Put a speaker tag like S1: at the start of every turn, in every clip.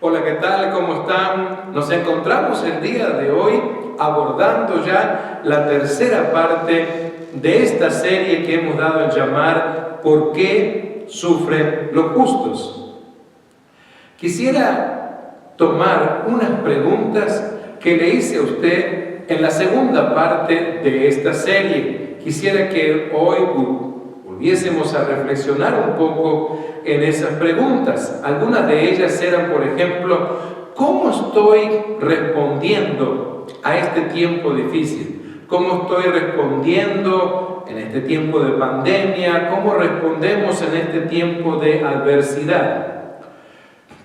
S1: Hola, ¿qué tal? ¿Cómo están? Nos encontramos el día de hoy abordando ya la tercera parte de esta serie que hemos dado en llamar ¿Por qué sufren los justos? Quisiera tomar unas preguntas que le hice a usted en la segunda parte de esta serie. Quisiera que hoy volviésemos a reflexionar un poco en esas preguntas. Algunas de ellas eran, por ejemplo, ¿cómo estoy respondiendo a este tiempo difícil? ¿Cómo estoy respondiendo en este tiempo de pandemia? ¿Cómo respondemos en este tiempo de adversidad?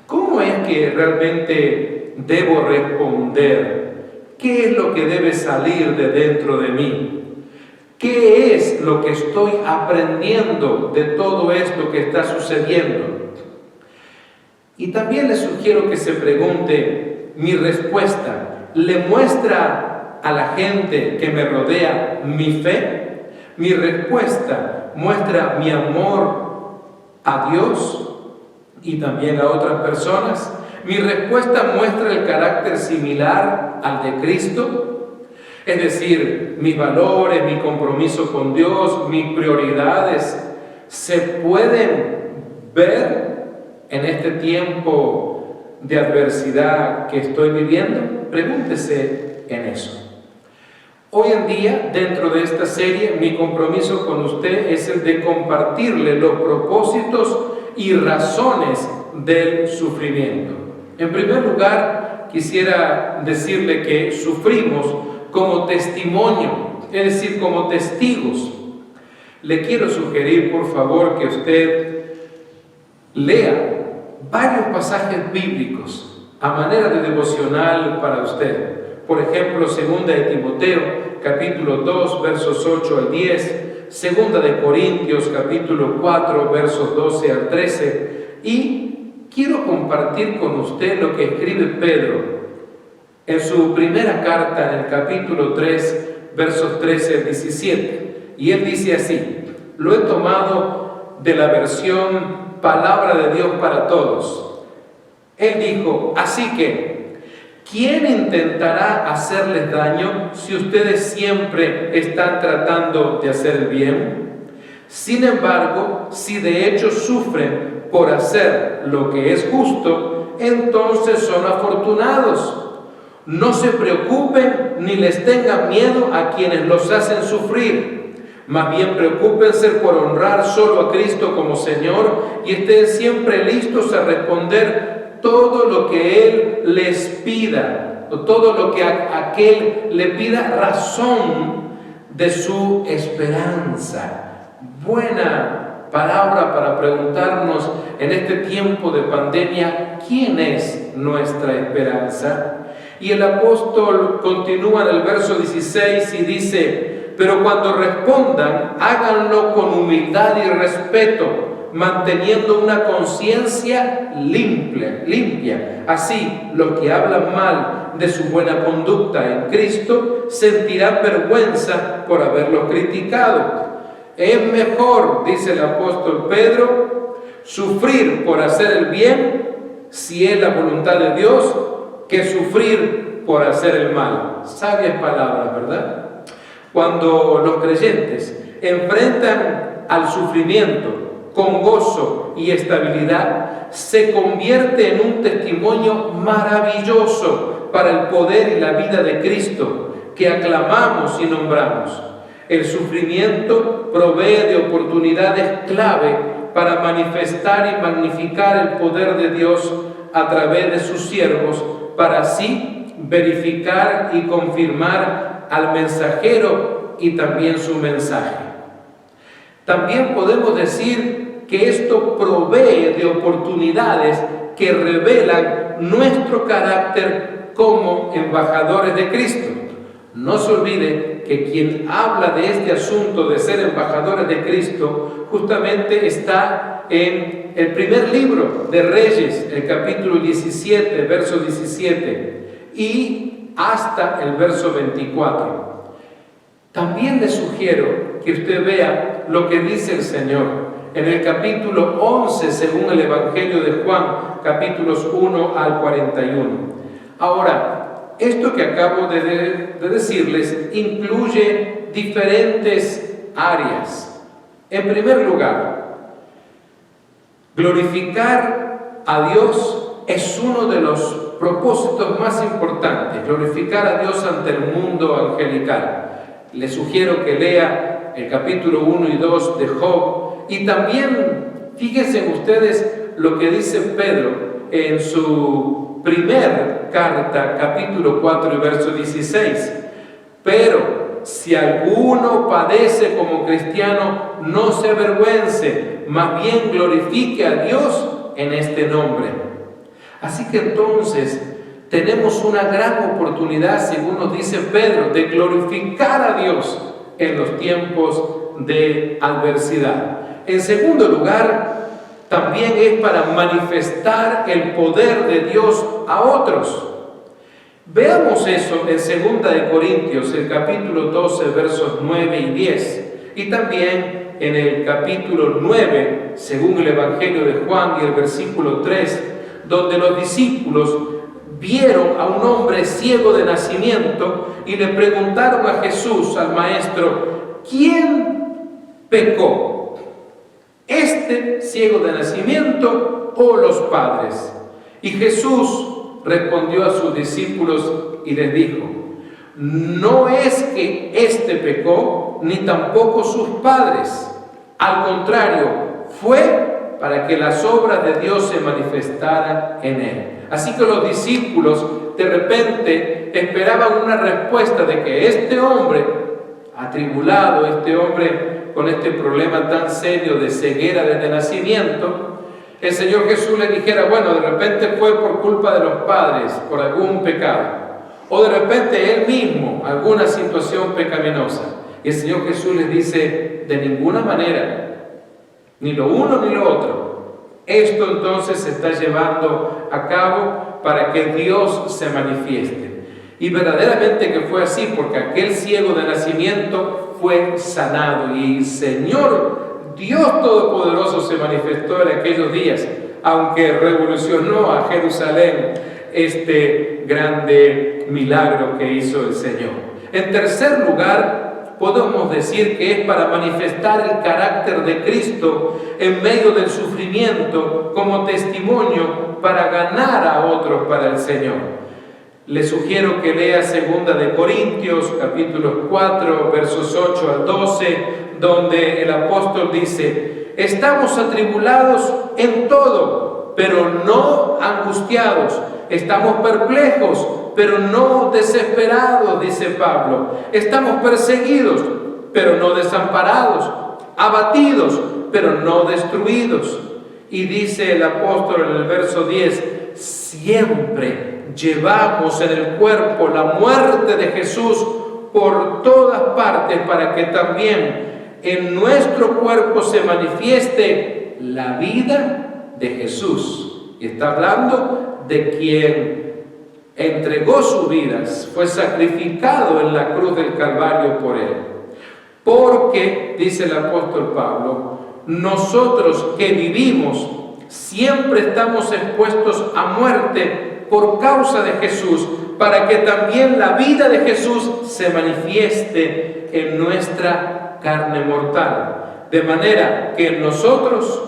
S1: ¿Cómo es que realmente debo responder? ¿Qué es lo que debe salir de dentro de mí? ¿Qué es lo que estoy aprendiendo de todo esto que está sucediendo? Y también les sugiero que se pregunte, ¿mi respuesta le muestra a la gente que me rodea mi fe? ¿Mi respuesta muestra mi amor a Dios y también a otras personas? ¿Mi respuesta muestra el carácter similar al de Cristo? Es decir, mis valores, mi compromiso con Dios, mis prioridades, ¿se pueden ver en este tiempo de adversidad que estoy viviendo? Pregúntese en eso. Hoy en día, dentro de esta serie, mi compromiso con usted es el de compartirle los propósitos y razones del sufrimiento. En primer lugar, quisiera decirle que sufrimos como testimonio, es decir, como testigos. Le quiero sugerir, por favor, que usted lea varios pasajes bíblicos a manera de devocional para usted. Por ejemplo, 2 de Timoteo, capítulo 2, versos 8 al 10, 2 de Corintios, capítulo 4, versos 12 al 13, y quiero compartir con usted lo que escribe Pedro en su primera carta, en el capítulo 3, versos 13 al 17. Y él dice así, lo he tomado de la versión Palabra de Dios para Todos. Él dijo, así que, ¿quién intentará hacerles daño si ustedes siempre están tratando de hacer el bien? Sin embargo, si de hecho sufren por hacer lo que es justo, entonces son afortunados. No se preocupen ni les tengan miedo a quienes los hacen sufrir. Más bien preocúpense por honrar solo a Cristo como Señor y estén siempre listos a responder todo lo que Él les pida, o todo lo que aquel le pida razón de su esperanza. Buena palabra para preguntarnos en este tiempo de pandemia, ¿quién es nuestra esperanza? Y el apóstol continúa en el verso 16 y dice, pero cuando respondan, háganlo con humildad y respeto, manteniendo una conciencia limpia. Así, los que hablan mal de su buena conducta en Cristo sentirán vergüenza por haberlos criticado. Es mejor, dice el apóstol Pedro, sufrir por hacer el bien, si es la voluntad de Dios, que sufrir por hacer el mal. Sabias palabras, ¿verdad? Cuando los creyentes enfrentan al sufrimiento con gozo y estabilidad, se convierte en un testimonio maravilloso para el poder y la vida de Cristo que aclamamos y nombramos. El sufrimiento provee de oportunidades clave para manifestar y magnificar el poder de Dios a través de sus siervos, para así verificar y confirmar al mensajero y también su mensaje. También podemos decir que esto provee de oportunidades que revelan nuestro carácter como embajadores de Cristo. No se olvide que quien habla de este asunto de ser embajadores de Cristo justamente está en el primer libro de Reyes, el capítulo 17, verso 17, y hasta el verso 24. También le sugiero que usted vea lo que dice el Señor en el capítulo 11, según el Evangelio de Juan, capítulos 1 al 41. Ahora, esto que acabo de decirles incluye diferentes áreas. En primer lugar, glorificar a Dios es uno de los propósitos más importantes, glorificar a Dios ante el mundo angelical. Les sugiero que lea el capítulo 1 y 2 de Job, y también fíjense ustedes lo que dice Pedro en su primer carta, capítulo 4 y verso 16. Pero si alguno padece como cristiano, no se avergüence, más bien glorifique a Dios en este nombre. Así que entonces tenemos una gran oportunidad, según nos dice Pedro, de glorificar a Dios en los tiempos de adversidad. En segundo lugar, también es para manifestar el poder de Dios a otros. Veamos eso en 2 de Corintios, el capítulo 12, versos 9 y 10, y también en el capítulo 9, según el Evangelio de Juan, y el versículo 3, donde los discípulos vieron a un hombre ciego de nacimiento y le preguntaron a Jesús, al Maestro, ¿quién pecó? ¿Este ciego de nacimiento o los padres? Y Jesús respondió a sus discípulos y les dijo, no es que éste pecó, ni tampoco sus padres. Al contrario, fue para que las obras de Dios se manifestaran en él. Así que los discípulos de repente esperaban una respuesta de que este hombre atribulado, este hombre con este problema tan serio de ceguera desde nacimiento, el Señor Jesús le dijera, bueno, de repente fue por culpa de los padres, por algún pecado, o de repente él mismo, alguna situación pecaminosa. Y el Señor Jesús les dice, de ninguna manera, ni lo uno ni lo otro. Esto entonces se está llevando a cabo para que Dios se manifieste. Y verdaderamente que fue así, porque aquel ciego de nacimiento fue sanado y el Señor Dios Todopoderoso se manifestó en aquellos días, aunque revolucionó a Jerusalén este grande milagro que hizo el Señor. En tercer lugar, podemos decir que es para manifestar el carácter de Cristo en medio del sufrimiento como testimonio para ganar a otros para el Señor. Les sugiero que lea 2 de Corintios, capítulo 4, versos 8 al 12, donde el apóstol dice, estamos atribulados en todo, pero no angustiados. Estamos perplejos, pero no desesperados, dice Pablo. Estamos perseguidos, pero no desamparados. Abatidos, pero no destruidos. Y dice el apóstol en el verso 10, siempre llevamos en el cuerpo la muerte de Jesús por todas partes, para que también en nuestro cuerpo se manifieste la vida de Jesús. Y está hablando de quien entregó su vida, fue sacrificado en la cruz del Calvario por él. Porque, dice el apóstol Pablo, nosotros que vivimos siempre estamos expuestos a muerte por causa de Jesús, para que también la vida de Jesús se manifieste en nuestra carne mortal. De manera que en nosotros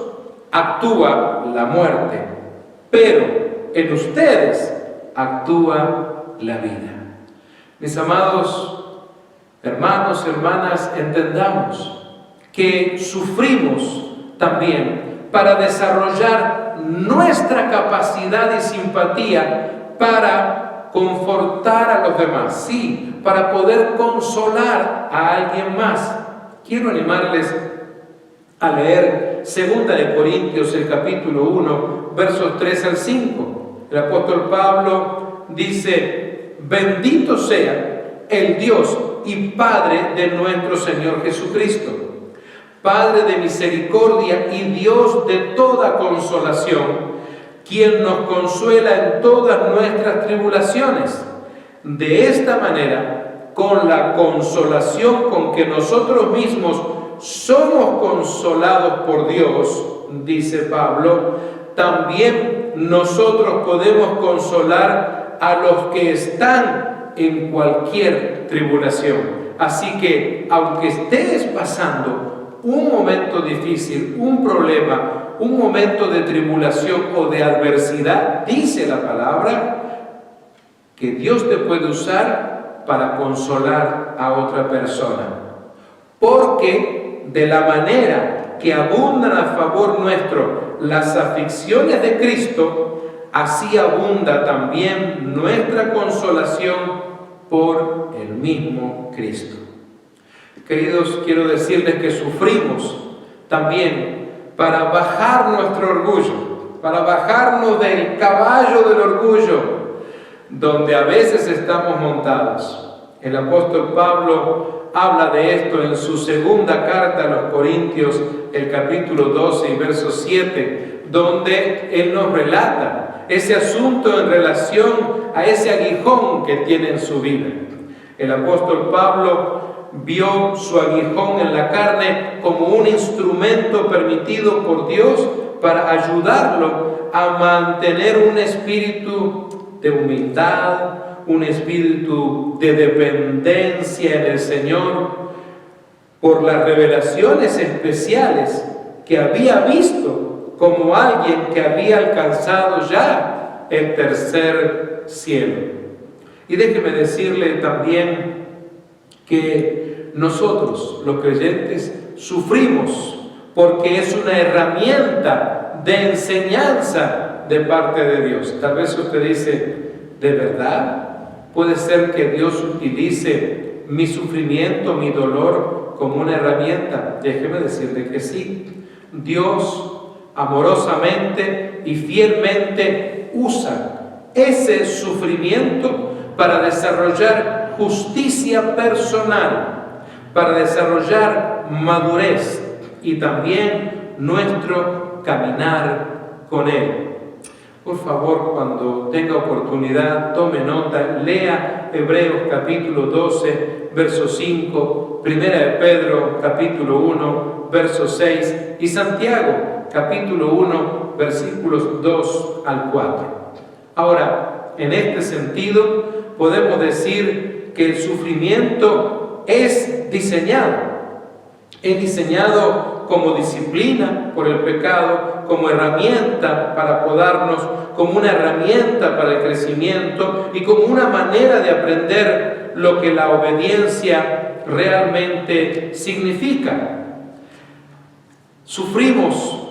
S1: actúa la muerte, pero en ustedes actúa la vida. Mis amados hermanos, hermanas, entendamos que sufrimos también para desarrollar nuestra capacidad y simpatía para confortar a los demás, sí, para poder consolar a alguien más. Quiero animarles a leer 2 de Corintios, el capítulo 1, versos 3 al 5. El apóstol Pablo dice, bendito sea el Dios y Padre de nuestro Señor Jesucristo, Padre de misericordia y Dios de toda consolación, quien nos consuela en todas nuestras tribulaciones. De esta manera, con la consolación con que nosotros mismos somos consolados por Dios, dice Pablo, también nosotros podemos consolar a los que están en cualquier tribulación. Así que, aunque estés pasando un momento difícil, un problema, un momento de tribulación o de adversidad, dice la palabra, que Dios te puede usar para consolar a otra persona. Porque de la manera que abundan a favor nuestro las aflicciones de Cristo, así abunda también nuestra consolación por el mismo Cristo. Queridos, quiero decirles que sufrimos también para bajar nuestro orgullo, para bajarnos del caballo del orgullo, donde a veces estamos montados. El apóstol Pablo habla de esto en su segunda carta a los Corintios, el capítulo 12 y verso 7, donde él nos relata ese asunto en relación a ese aguijón que tiene en su vida. El apóstol Pablo vio su aguijón en la carne como un instrumento permitido por Dios para ayudarlo a mantener un espíritu de humildad, un espíritu de dependencia en el Señor, por las revelaciones especiales que había visto como alguien que había alcanzado ya el tercer cielo. Y déjeme decirle también que nosotros, los creyentes, sufrimos porque es una herramienta de enseñanza de parte de Dios. Tal vez usted dice, ¿de verdad puede ser que Dios utilice mi sufrimiento, mi dolor como una herramienta? Déjeme decirle que sí. Dios amorosamente y fielmente usa ese sufrimiento para desarrollar justicia personal, para desarrollar madurez y también nuestro caminar con Él. Por favor, cuando tenga oportunidad, tome nota, lea Hebreos capítulo 12, verso 5, Primera de Pedro capítulo 1, verso 6 y Santiago capítulo 1, versículos 2 al 4. Ahora, en este sentido, podemos decir que el sufrimiento es diseñado como disciplina por el pecado, como herramienta para podarnos, como una herramienta para el crecimiento y como una manera de aprender lo que la obediencia realmente significa. Sufrimos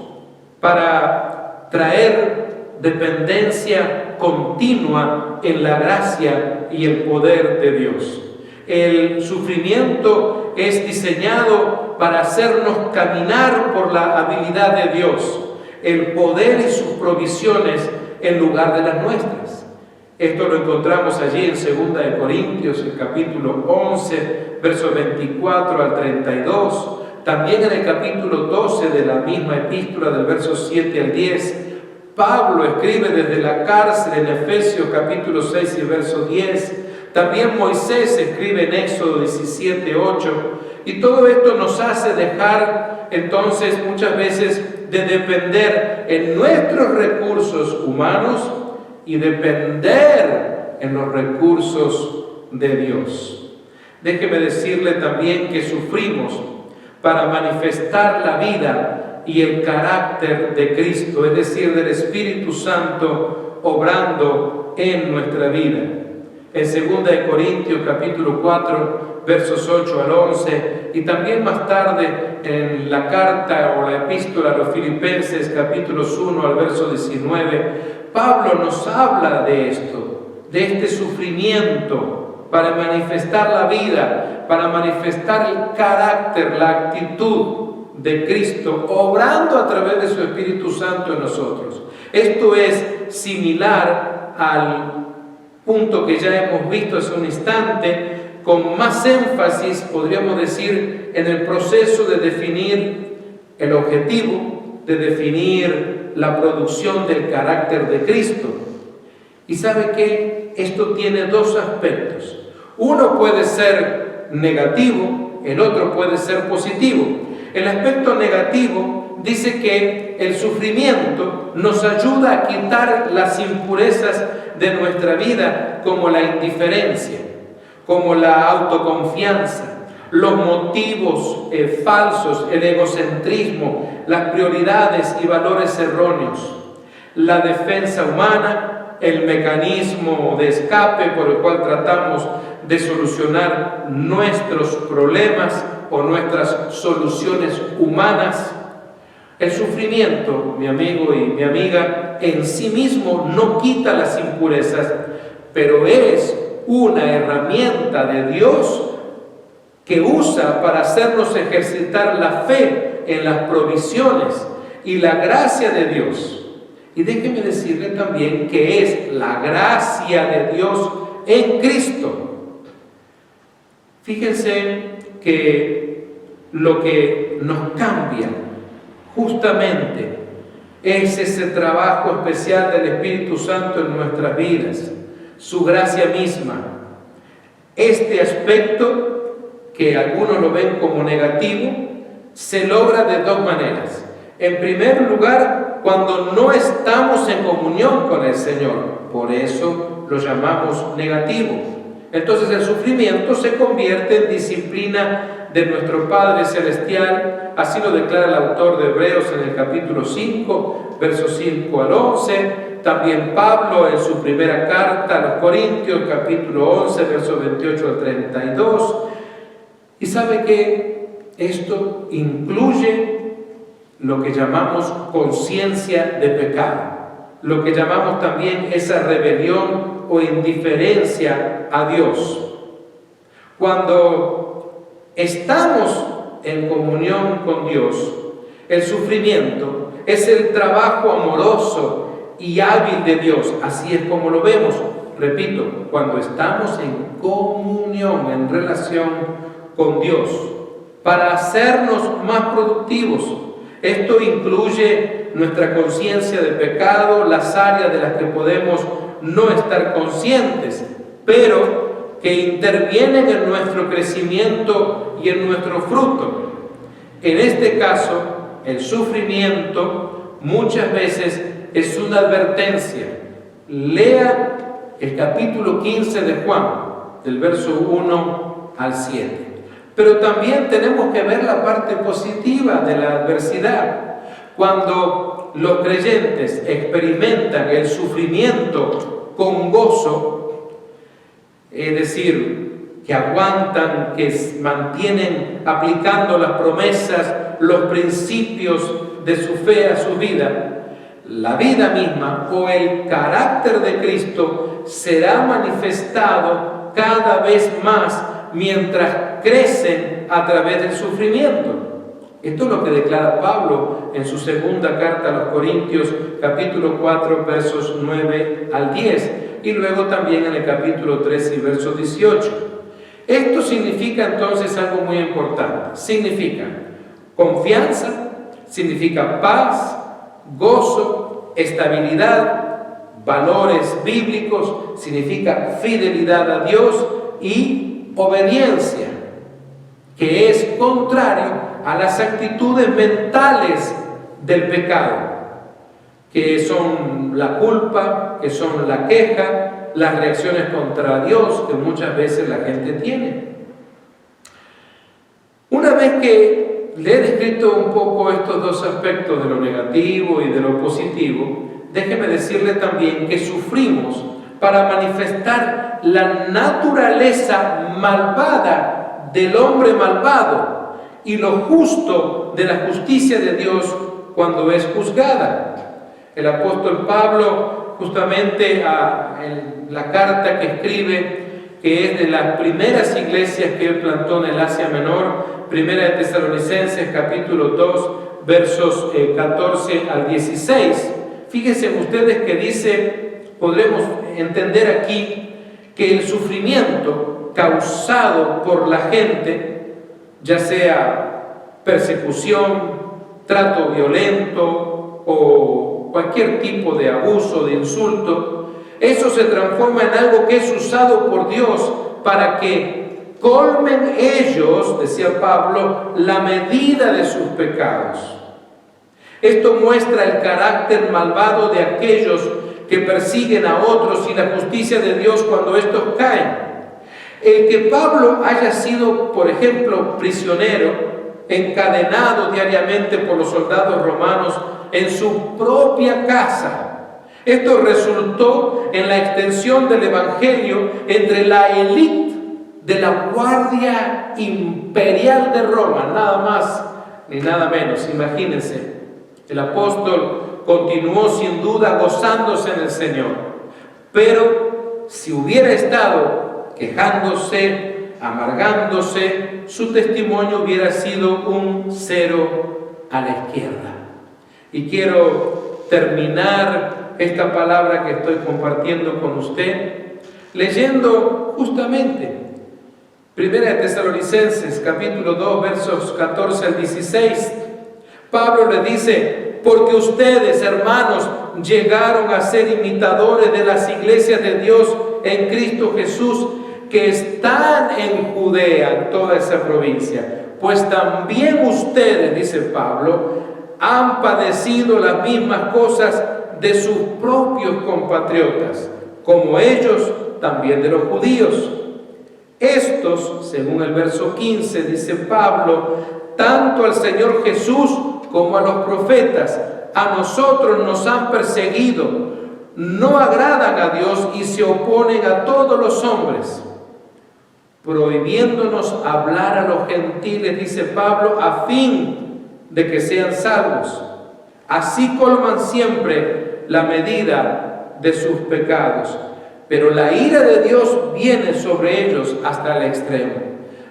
S1: para traer dependencia continua en la gracia y el poder de Dios. El sufrimiento es diseñado para hacernos caminar por la habilidad de Dios, el poder y sus provisiones en lugar de las nuestras. Esto lo encontramos allí en 2 de Corintios, el capítulo 11, versos 24 al 32. También en el capítulo 12 de la misma epístola, del verso 7 al 10, Pablo escribe desde la cárcel en Efesios capítulo 6 y verso 10. También Moisés escribe en Éxodo 17, 8. Y todo esto nos hace dejar entonces muchas veces de depender en nuestros recursos humanos y depender en los recursos de Dios. Déjeme decirle también que sufrimos para manifestar la vida y el carácter de Cristo, es decir, del Espíritu Santo obrando en nuestra vida. En 2 de Corintios capítulo 4, versos 8 al 11, y también más tarde en la carta o la epístola a los Filipenses capítulos 1 al verso 19, Pablo nos habla de esto, de este sufrimiento para manifestar la vida, para manifestar el carácter, la actitud de Cristo, obrando a través de su Espíritu Santo en nosotros. Esto es similar al punto que ya hemos visto hace un instante, con más énfasis, podríamos decir, en el proceso de definir el objetivo, de definir la producción del carácter de Cristo. Y sabe que esto tiene dos aspectos. Uno puede ser negativo, el otro puede ser positivo. El aspecto negativo dice que el sufrimiento nos ayuda a quitar las impurezas de nuestra vida, como la indiferencia, como la autoconfianza, los motivos falsos, el egocentrismo, las prioridades y valores erróneos, la defensa humana, el mecanismo de escape por el cual tratamos de solucionar nuestros problemas o nuestras soluciones humanas. El sufrimiento, mi amigo y mi amiga, en sí mismo no quita las impurezas, pero es una herramienta de Dios que usa para hacernos ejercitar la fe en las provisiones y la gracia de Dios. Y déjeme decirle también que es la gracia de Dios en Cristo. Fíjense que lo que nos cambia justamente es ese trabajo especial del Espíritu Santo en nuestras vidas, su gracia misma. Este aspecto, que algunos lo ven como negativo, se logra de dos maneras. En primer lugar, cuando no estamos en comunión con el Señor, por eso lo llamamos negativo. Entonces el sufrimiento se convierte en disciplina de nuestro Padre Celestial, así lo declara el autor de Hebreos en el capítulo 5, versos 5 al 11, también Pablo en su primera carta a los Corintios, capítulo 11, versos 28 al 32, y sabe que esto incluye lo que llamamos conciencia de pecado, lo que llamamos también esa rebelión o indiferencia a Dios. Cuando estamos en comunión con Dios, el sufrimiento es el trabajo amoroso y hábil de Dios, así es como lo vemos. Repito, cuando estamos en comunión, en relación con Dios, para hacernos más productivos. Esto incluye nuestra conciencia de pecado, las áreas de las que podemos no estar conscientes, pero que intervienen en nuestro crecimiento y en nuestro fruto. En este caso, el sufrimiento muchas veces es una advertencia. Lea el capítulo 15 de Juan, del verso 1 al 7. Pero también tenemos que ver la parte positiva de la adversidad. Cuando los creyentes experimentan el sufrimiento con gozo, es decir, que aguantan, que mantienen aplicando las promesas, los principios de su fe a su vida, la vida misma o el carácter de Cristo será manifestado cada vez más mientras crecen a través del sufrimiento. Esto es lo que declara Pablo en su segunda carta a los Corintios, capítulo 4, versos 9 al 10, y luego también en el capítulo 13 y verso 18. Esto significa entonces algo muy importante. Significa confianza, significa paz, gozo, estabilidad, valores bíblicos, significa fidelidad a Dios y obediencia, que es contrario a las actitudes mentales del pecado, que son la culpa, que son la queja, las reacciones contra Dios que muchas veces la gente tiene. Una vez que le he descrito un poco estos dos aspectos de lo negativo y de lo positivo, déjeme decirle también que sufrimos para manifestar la naturaleza malvada del hombre malvado y lo justo de la justicia de Dios cuando es juzgada. El apóstol Pablo, justamente en la carta que escribe, que es de las primeras iglesias que él plantó en el Asia Menor, Primera de Tesalonicenses, capítulo 2, versos 14 al 16. Fíjense ustedes que dice, podremos entender aquí que el sufrimiento causado por la gente, ya sea persecución, trato violento o cualquier tipo de abuso, de insulto, eso se transforma en algo que es usado por Dios para que colmen ellos, decía Pablo, la medida de sus pecados. Esto muestra el carácter malvado de aquellos que persiguen a otros y la justicia de Dios cuando estos caen. El que Pablo haya sido, por ejemplo, prisionero, encadenado diariamente por los soldados romanos en su propia casa, esto resultó en la extensión del Evangelio entre la élite de la Guardia Imperial de Roma, nada más ni nada menos. Imagínense, el apóstol continuó sin duda gozándose en el Señor, pero si hubiera estado quejándose, amargándose, su testimonio hubiera sido un 0 a la izquierda. Y quiero terminar esta palabra que estoy compartiendo con usted leyendo justamente Primera de Tesalonicenses, capítulo 2, versos 14 al 16. Pablo le dice: porque ustedes, hermanos, llegaron a ser imitadores de las iglesias de Dios en Cristo Jesús, que están en Judea, en toda esa provincia. Pues también ustedes, dice Pablo, han padecido las mismas cosas de sus propios compatriotas, como ellos también de los judíos. Estos, según el verso 15, dice Pablo, tanto al Señor Jesús como a los profetas, a nosotros nos han perseguido, no agradan a Dios y se oponen a todos los hombres, prohibiéndonos hablar a los gentiles, dice Pablo, a fin de que sean salvos. Así colman siempre la medida de sus pecados, pero la ira de Dios viene sobre ellos hasta el extremo.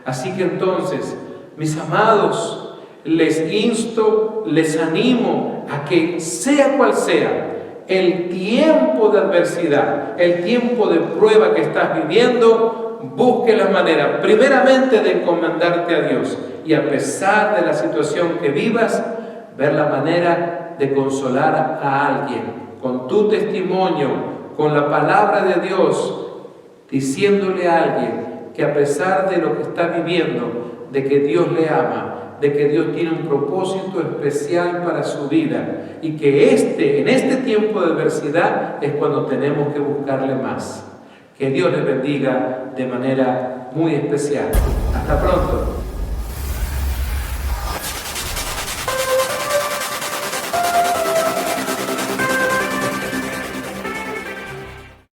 S1: Así que entonces, mis amados, les insto, les animo a que sea cual sea el tiempo de adversidad, el tiempo de prueba que estás viviendo, busque la manera, primeramente, de encomendarte a Dios, y a pesar de la situación que vivas, ver la manera de consolar a alguien con tu testimonio, con la palabra de Dios, diciéndole a alguien que a pesar de lo que está viviendo, de que Dios le ama, de que Dios tiene un propósito especial para su vida, y que en este tiempo de adversidad es cuando tenemos que buscarle más. Que Dios les bendiga de manera muy especial. Hasta pronto.